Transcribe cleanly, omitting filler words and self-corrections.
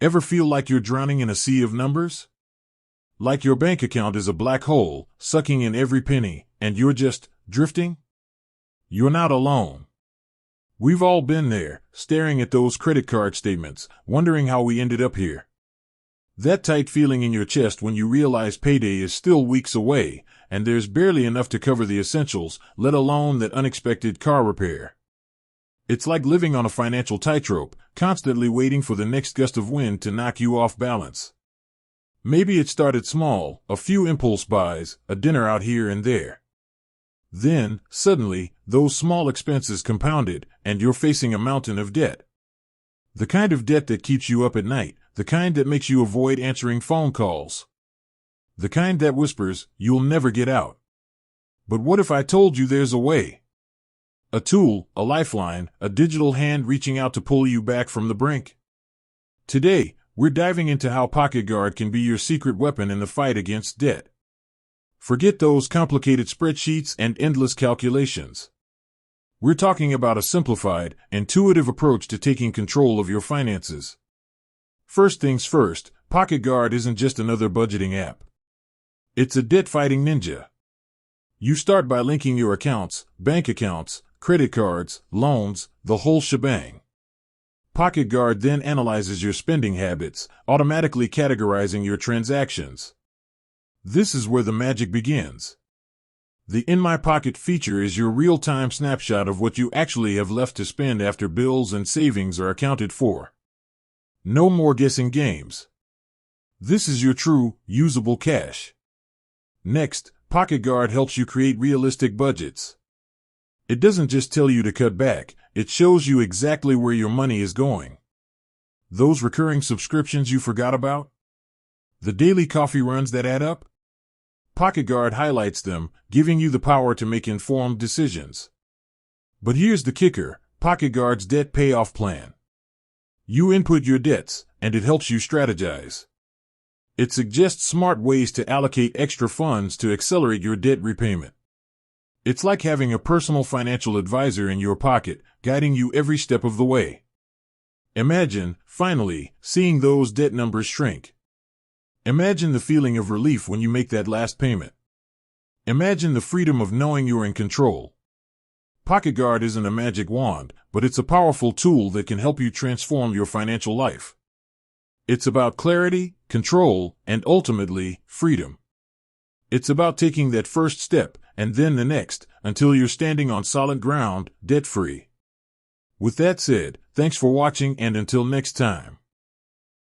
Ever feel like you're drowning in a sea of numbers? Like your bank account is a black hole, sucking in every penny, and you're just drifting? You're not alone. We've all been there, staring at those credit card statements, wondering how we ended up here. That tight feeling in your chest when you realize payday is still weeks away, and there's barely enough to cover the essentials, let alone that unexpected car repair. It's like living on a financial tightrope, constantly waiting for the next gust of wind to knock you off balance. Maybe it started small, a few impulse buys, a dinner out here and there. Then, suddenly, those small expenses compounded, and you're facing a mountain of debt. The kind of debt that keeps you up at night, the kind that makes you avoid answering phone calls. The kind that whispers, "You'll never get out." But what if I told you there's a way? A tool, a lifeline, a digital hand reaching out to pull you back from the brink? Today, we're diving into how pocketguard can be your secret weapon in the fight against debt. Forget those complicated spreadsheets and endless calculations. We're talking about a simplified, intuitive approach to taking control of your finances. First things first, pocketguard isn't just another budgeting app. It's a debt-fighting ninja. You start by linking your accounts, bank accounts, credit cards, loans, the whole shebang. pocketguard then analyzes your spending habits, automatically categorizing your transactions. This is where the magic begins. The In My Pocket feature is your real-time snapshot of what you actually have left to spend after bills and savings are accounted for. No more guessing games. This is your true, usable cash. Next, pocketguard helps you create realistic budgets. It doesn't just tell you to cut back, it shows you exactly where your money is going. Those recurring subscriptions you forgot about? The daily coffee runs that add up? pocketguard highlights them, giving you the power to make informed decisions. But here's the kicker, pocketguard's debt payoff plan. You input your debts, and it helps you strategize. It suggests smart ways to allocate extra funds to accelerate your debt repayment. It's like having a personal financial advisor in your pocket, guiding you every step of the way. Imagine, finally, seeing those debt numbers shrink. Imagine the feeling of relief when you make that last payment. Imagine the freedom of knowing you're in control. pocketguard isn't a magic wand, but it's a powerful tool that can help you transform your financial life. It's about clarity, control, and ultimately, freedom. It's about taking that first step, and then the next, until you're standing on solid ground, debt-free. With that said, thanks for watching and until next time.